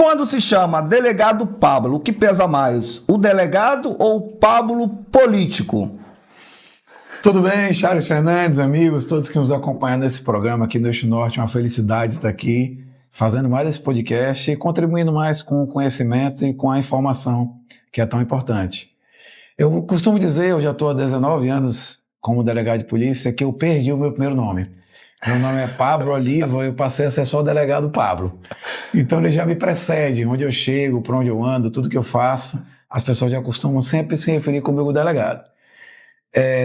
Quando se chama delegado Pablo, o que pesa mais, o delegado ou o Pablo político? Tudo bem, Charles Fernandes, amigos, todos que nos acompanham nesse programa aqui no Eixo Norte, uma felicidade estar aqui fazendo mais esse podcast e contribuindo mais com o conhecimento e com a informação que é tão importante. Eu costumo dizer, eu já estou há 19 anos como delegado de polícia, que eu perdi o meu primeiro nome. Meu nome é Pablo Oliva, eu passei a ser só o delegado Pablo. Então ele já me precede, onde eu chego, por onde eu ando, tudo que eu faço, as pessoas já costumam sempre se referir comigo delegado.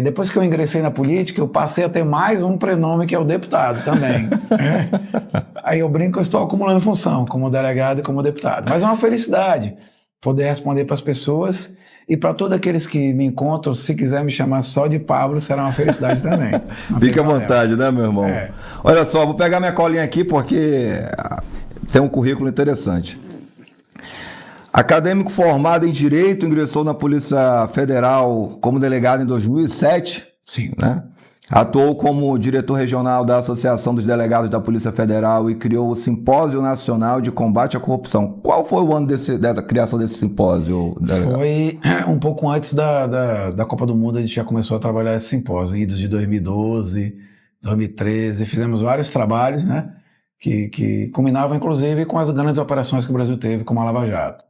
Depois que eu ingressei na política, eu passei a ter mais um prenome que é o deputado também. Aí eu brinco que eu estou acumulando função como delegado e como deputado. Mas é uma felicidade poder responder para as pessoas e para todos aqueles que me encontram, se quiser me chamar só de Pablo, será uma felicidade também. Fique à vontade, né, meu irmão? Olha só, vou pegar minha colinha aqui porque tem um currículo interessante. Acadêmico formado em Direito, ingressou na Polícia Federal como delegado em 2007. Sim. Né? Atuou como diretor regional da Associação dos Delegados da Polícia Federal e criou o Simpósio Nacional de Combate à Corrupção. Qual foi o ano da criação desse simpósio, delegado? Foi um pouco antes da Copa do Mundo, a gente já começou a trabalhar esse simpósio, idos de 2012, 2013, fizemos vários trabalhos, né, que culminavam inclusive com as grandes operações que o Brasil teve, como a Lava Jato.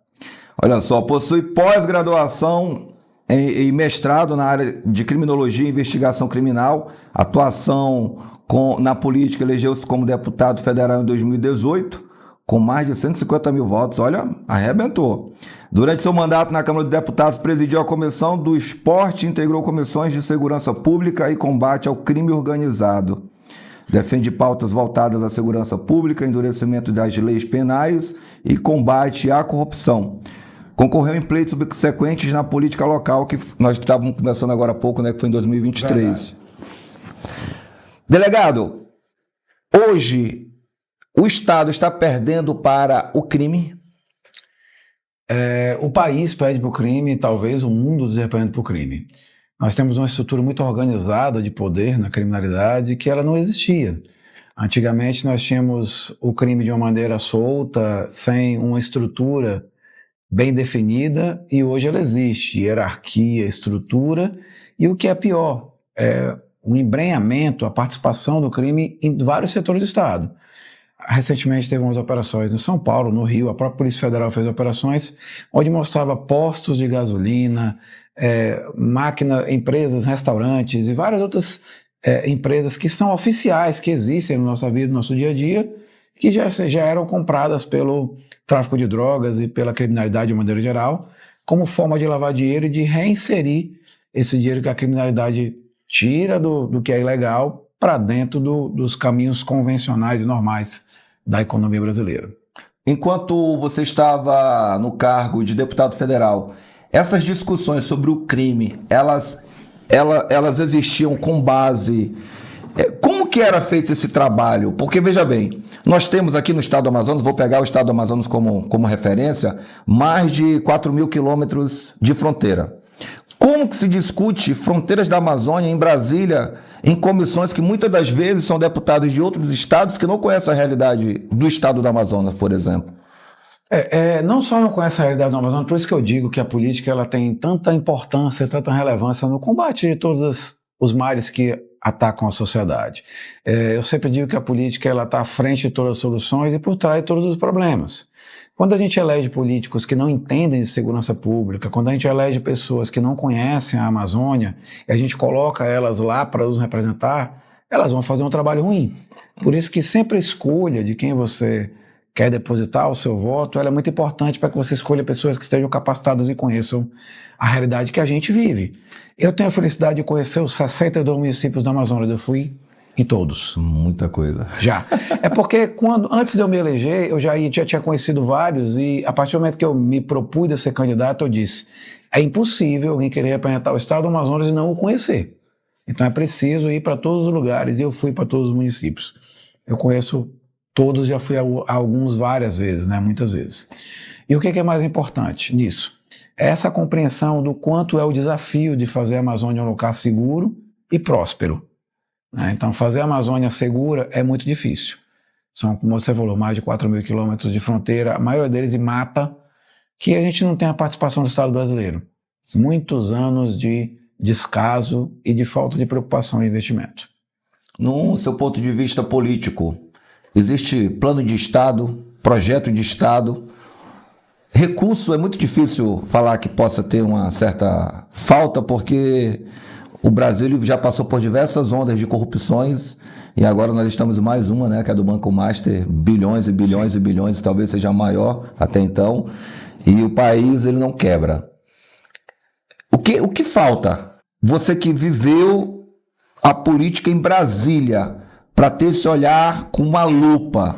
Olha só, possui pós-graduação e mestrado na área de Criminologia e Investigação Criminal, atuação na política, elegeu-se como deputado federal em 2018, com mais de 150 mil votos, olha, arrebentou. Durante seu mandato na Câmara dos Deputados, presidiu a Comissão do Esporte e integrou comissões de Segurança Pública e Combate ao Crime Organizado. Defende pautas voltadas à segurança pública, endurecimento das leis penais e combate à corrupção. Concorreu em pleitos subsequentes na política local, que nós estávamos conversando agora há pouco, né, que foi em 2023. Verdade. Delegado, hoje o Estado está perdendo para o crime? O país perde para o crime, talvez o mundo esteja perdendo para o crime. Nós temos uma estrutura muito organizada de poder na criminalidade que ela não existia. Antigamente nós tínhamos o crime de uma maneira solta, sem uma estrutura bem definida, e hoje ela existe, hierarquia, estrutura, e o que é pior, o embrenhamento, a participação do crime em vários setores do Estado. Recentemente teve umas operações em São Paulo, no Rio, a própria Polícia Federal fez operações onde mostrava postos de gasolina, empresas, restaurantes e várias outras empresas que são oficiais, que existem na nossa vida, no nosso dia a dia, que já eram compradas pelo tráfico de drogas e pela criminalidade de maneira geral, como forma de lavar dinheiro e de reinserir esse dinheiro que a criminalidade tira do que é ilegal para dentro dos caminhos convencionais e normais da economia brasileira. Enquanto você estava no cargo de deputado federal, essas discussões sobre o crime, elas existiam com base... Como que era feito esse trabalho? Porque, veja bem, nós temos aqui no estado do Amazonas, vou pegar o estado do Amazonas como referência, mais de 4 mil quilômetros de fronteira. Como que se discute fronteiras da Amazônia em Brasília, em comissões que muitas das vezes são deputados de outros estados que não conhecem a realidade do estado do Amazonas, por exemplo? Não só não conhece a realidade do Amazonas, por isso que eu digo que a política ela tem tanta importância, tanta relevância no combate de todos os males que atacam a sociedade. Eu sempre digo que a política está à frente de todas as soluções e por trás de todos os problemas. Quando a gente elege políticos que não entendem de segurança pública, quando a gente elege pessoas que não conhecem a Amazônia e a gente coloca elas lá para nos representar, elas vão fazer um trabalho ruim. Por isso que sempre a escolha de quem você quer depositar o seu voto, ela é muito importante para que você escolha pessoas que estejam capacitadas e conheçam a realidade que a gente vive. Eu tenho a felicidade de conhecer os 62 municípios da Amazônia, eu fui em todos. Muita coisa. Já. É porque antes de eu me eleger, eu já tinha conhecido vários e a partir do momento que eu me propus a ser candidato, eu disse, é impossível alguém querer representar o estado do Amazonas e não o conhecer. Então é preciso ir para todos os lugares e eu fui para todos os municípios. Eu conheço todos, já fui a alguns várias vezes, né, muitas vezes. E o que é mais importante nisso? É essa compreensão do quanto é o desafio de fazer a Amazônia um lugar seguro e próspero. Então, fazer a Amazônia segura é muito difícil. São, como você falou, mais de 4.000 quilômetros de fronteira, a maioria deles em mata, que a gente não tem a participação do Estado brasileiro. Muitos anos de descaso e de falta de preocupação em investimento. No seu ponto de vista político, existe plano de Estado, projeto de Estado? Recurso é muito difícil falar que possa ter uma certa falta, porque o Brasil já passou por diversas ondas de corrupções e agora nós estamos em mais uma, né, que é a do Banco Master, bilhões e bilhões Sim. e bilhões, talvez seja a maior até então, e o país ele não quebra. O que falta? Você que viveu a política em Brasília, para ter esse olhar com uma lupa.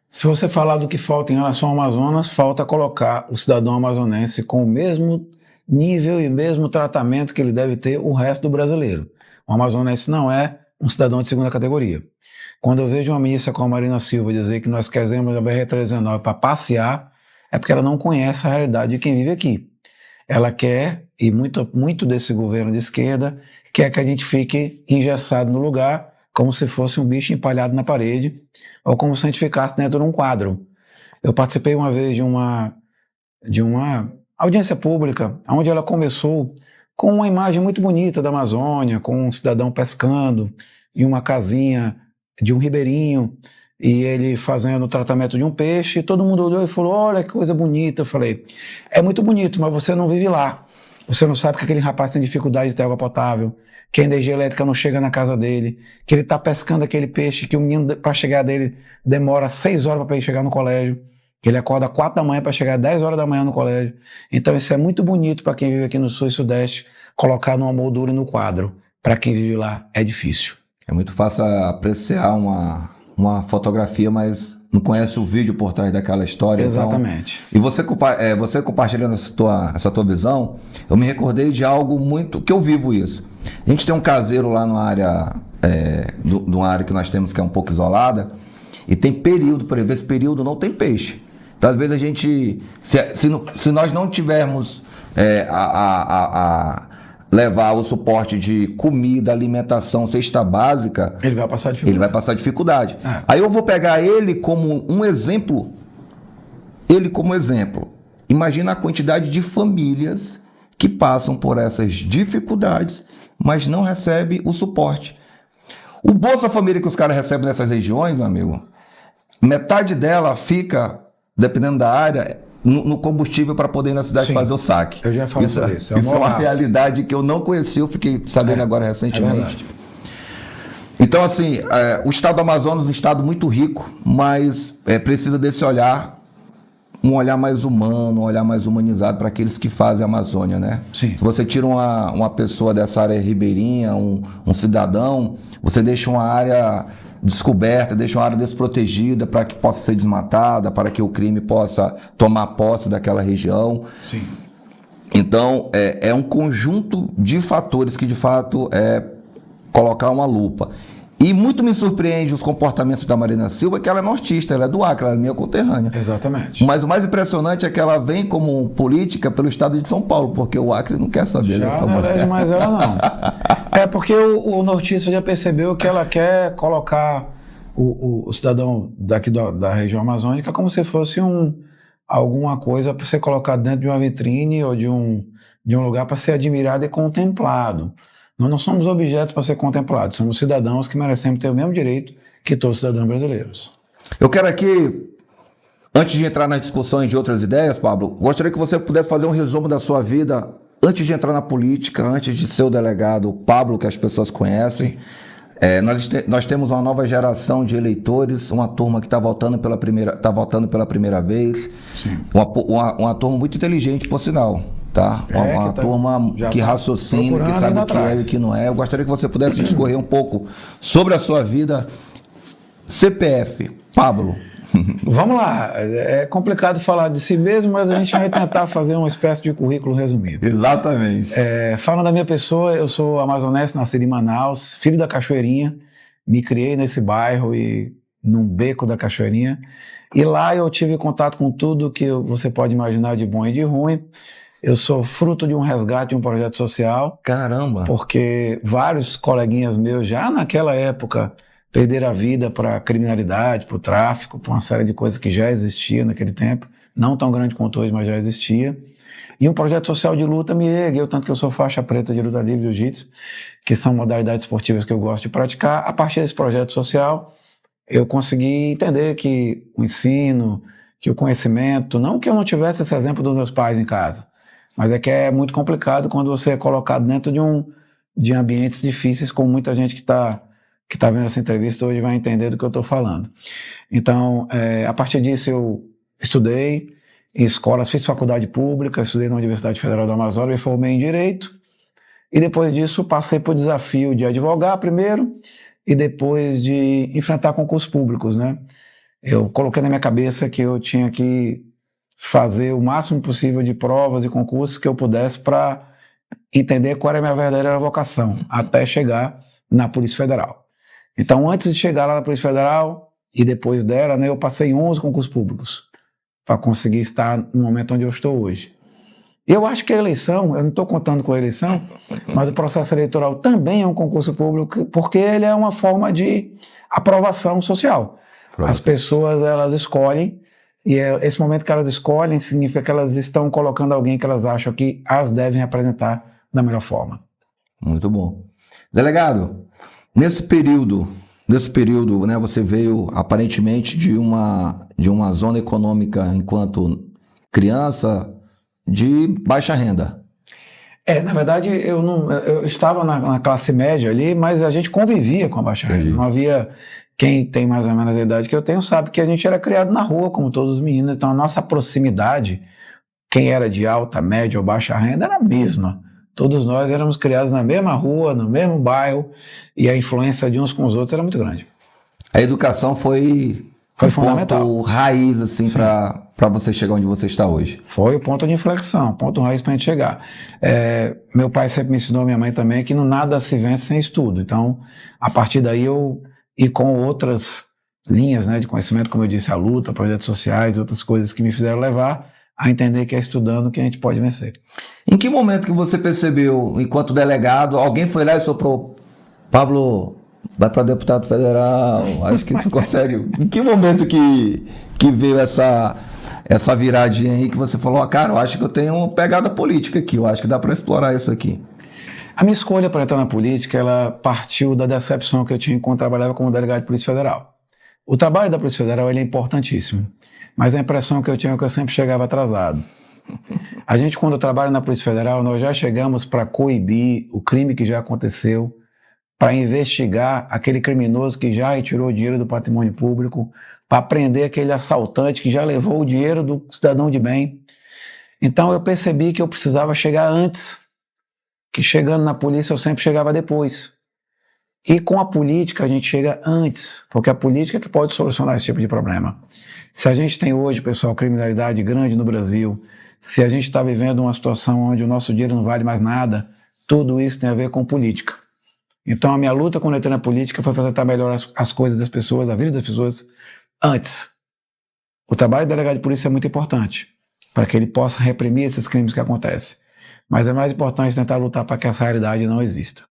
Se você falar do que falta em relação ao Amazonas, falta colocar o cidadão amazonense com o mesmo nível e mesmo tratamento que ele deve ter o resto do brasileiro. O amazonense não é um cidadão de segunda categoria. Quando eu vejo uma ministra como a Marina Silva dizer que nós queremos a BR-319 para passear, é porque ela não conhece a realidade de quem vive aqui. Ela quer, e muito desse governo de esquerda, quer que a gente fique engessado no lugar, como se fosse um bicho empalhado na parede, ou como se a gente ficasse dentro de um quadro. Eu participei uma vez de uma audiência pública, onde ela começou com uma imagem muito bonita da Amazônia, com um cidadão pescando em uma casinha de um ribeirinho, e ele fazendo o tratamento de um peixe, e todo mundo olhou e falou, olha que coisa bonita. Eu falei, é muito bonito, mas você não vive lá. Você não sabe que aquele rapaz tem dificuldade de ter água potável, que a energia elétrica não chega na casa dele, que ele está pescando aquele peixe, que o menino, para chegar dele, demora 6 horas para ele chegar no colégio, que ele acorda 4 da manhã para chegar 10 horas da manhã no colégio. Então isso é muito bonito para quem vive aqui no Sul e Sudeste, colocar numa moldura e no quadro. Para quem vive lá, é difícil. É muito fácil apreciar uma fotografia, mas não conhece o vídeo por trás daquela história. Exatamente. Então, e você compartilhando essa tua visão, eu me recordei de algo muito... que eu vivo isso. A gente tem um caseiro lá na área, numa área que nós temos que é um pouco isolada, e tem período, por exemplo, esse período não tem peixe. Então, às vezes a gente... Se nós não tivermos levar o suporte de comida, alimentação, cesta básica, ele vai passar dificuldade. Aí eu vou pegar ele como um exemplo. Imagina a quantidade de famílias que passam por essas dificuldades, mas não recebem o suporte. O Bolsa Família que os caras recebem nessas regiões, meu amigo, metade dela fica, dependendo da área, no combustível para poder ir na cidade fazer o saque. Eu já falo sobre isso. Isso é uma realidade que eu não conhecia, eu fiquei sabendo agora recentemente. Então, assim, o estado do Amazonas é um estado muito rico, mas precisa desse olhar, um olhar mais humano, um olhar mais humanizado para aqueles que fazem a Amazônia, né? Sim. Se você tira uma pessoa dessa área ribeirinha, um cidadão, você deixa uma área descoberta, deixa uma área desprotegida para que possa ser desmatada, para que o crime possa tomar posse daquela região. Sim. Então, é um conjunto de fatores que, de fato, colocar uma lupa. E muito me surpreende os comportamentos da Marina Silva, que ela é nortista, ela é do Acre, ela é minha conterrânea. Exatamente. Mas o mais impressionante é que ela vem como política pelo estado de São Paulo, porque o Acre não quer saber dessa mulher. Já não é mais ela, não. É porque o nortista já percebeu que ela quer colocar o cidadão daqui da região amazônica como se fosse alguma coisa para ser colocado dentro de uma vitrine ou de um lugar para ser admirado e contemplado. Nós não somos objetos para ser contemplados, somos cidadãos que merecemos ter o mesmo direito que todos os cidadãos brasileiros. Eu quero aqui, antes de entrar nas discussões de outras ideias, Pablo, gostaria que você pudesse fazer um resumo da sua vida antes de entrar na política, antes de ser o delegado Pablo, que as pessoas conhecem. Nós temos uma nova geração de eleitores, uma turma que está votando pela primeira vez. Sim. Uma turma muito inteligente, por sinal. Tá? Uma turma que raciocina, que sabe o que é e o que não é. Eu gostaria que você pudesse discorrer um pouco sobre a sua vida. CPF, Pablo. Vamos lá, é complicado falar de si mesmo, mas a gente vai tentar fazer uma espécie de currículo resumido. Exatamente. Falando da minha pessoa, eu sou amazonense, nascido em Manaus, filho da Cachoeirinha, me criei nesse bairro e num beco da Cachoeirinha, e lá eu tive contato com tudo que você pode imaginar de bom e de ruim. Eu sou fruto de um resgate de um projeto social. Caramba! Porque vários coleguinhas meus, já naquela época, perderam a vida para a criminalidade, para o tráfico, para uma série de coisas que já existia naquele tempo, não tão grande quanto hoje, mas já existia. E um projeto social de luta me ergueu, tanto que eu sou faixa preta de luta livre e jiu-jitsu, que são modalidades esportivas que eu gosto de praticar. A partir desse projeto social, eu consegui entender que o ensino, que o conhecimento, não que eu não tivesse esse exemplo dos meus pais em casa, mas é que é muito complicado quando você é colocado dentro de ambientes difíceis, como muita gente que tá vendo essa entrevista hoje vai entender do que eu estou falando. Então, a partir disso eu estudei em escolas, fiz faculdade pública, estudei na Universidade Federal do Amazonas, me formei em Direito, e depois disso passei por desafio de advogar primeiro, e depois de enfrentar concursos públicos, né? Eu coloquei na minha cabeça que eu tinha que fazer o máximo possível de provas e concursos que eu pudesse para entender qual era a minha verdadeira vocação, até chegar na Polícia Federal. Então, antes de chegar lá na Polícia Federal, e depois dela, né, eu passei 11 concursos públicos para conseguir estar no momento onde eu estou hoje. Eu acho que a eleição, eu não estou contando com a eleição, mas o processo eleitoral também é um concurso público, porque ele é uma forma de aprovação social. As pessoas, elas escolhem, e esse momento que elas escolhem significa que elas estão colocando alguém que elas acham que as devem representar da melhor forma. Muito bom. Delegado, nesse período, né, você veio aparentemente de uma zona econômica enquanto criança de baixa renda. Na verdade, eu estava na classe média ali, mas a gente convivia com a baixa renda. Não havia... Quem tem mais ou menos a idade que eu tenho sabe que a gente era criado na rua, como todos os meninos. Então, a nossa proximidade, quem era de alta, média ou baixa renda, era a mesma. Todos nós éramos criados na mesma rua, no mesmo bairro, e a influência de uns com os outros era muito grande. A educação foi fundamental. Ponto raiz, assim, para você chegar onde você está hoje. Foi o ponto de inflexão, ponto raiz para a gente chegar. Meu pai sempre me ensinou, minha mãe também, que no nada se vence sem estudo. Então, a partir daí e com outras linhas, né, de conhecimento, como eu disse, a luta, projetos sociais, outras coisas que me fizeram levar a entender que é estudando que a gente pode vencer. Em que momento que você percebeu, enquanto delegado, alguém foi lá e soprou, Pablo, vai para deputado federal, acho que tu consegue. Em que momento que veio essa viradinha aí que você falou, cara, eu acho que eu tenho uma pegada política aqui, eu acho que dá para explorar isso aqui? A minha escolha para entrar na política, ela partiu da decepção que eu tinha quando trabalhava como delegado de Polícia Federal. O trabalho da Polícia Federal ele é importantíssimo, mas a impressão que eu tinha é que eu sempre chegava atrasado. A gente, quando trabalha na Polícia Federal, nós já chegamos para coibir o crime que já aconteceu, para investigar aquele criminoso que já retirou o dinheiro do patrimônio público, para prender aquele assaltante que já levou o dinheiro do cidadão de bem. Então eu percebi que eu precisava chegar antes, que chegando na polícia eu sempre chegava depois. E com a política a gente chega antes, porque a política é que pode solucionar esse tipo de problema. Se a gente tem hoje, pessoal, criminalidade grande no Brasil, se a gente está vivendo uma situação onde o nosso dinheiro não vale mais nada, tudo isso tem a ver com política. Então a minha luta quando eu entrei na política foi para tentar melhorar as coisas das pessoas, a vida das pessoas, antes. O trabalho do delegado de polícia é muito importante, para que ele possa reprimir esses crimes que acontecem. Mas é mais importante tentar lutar para que essa realidade não exista.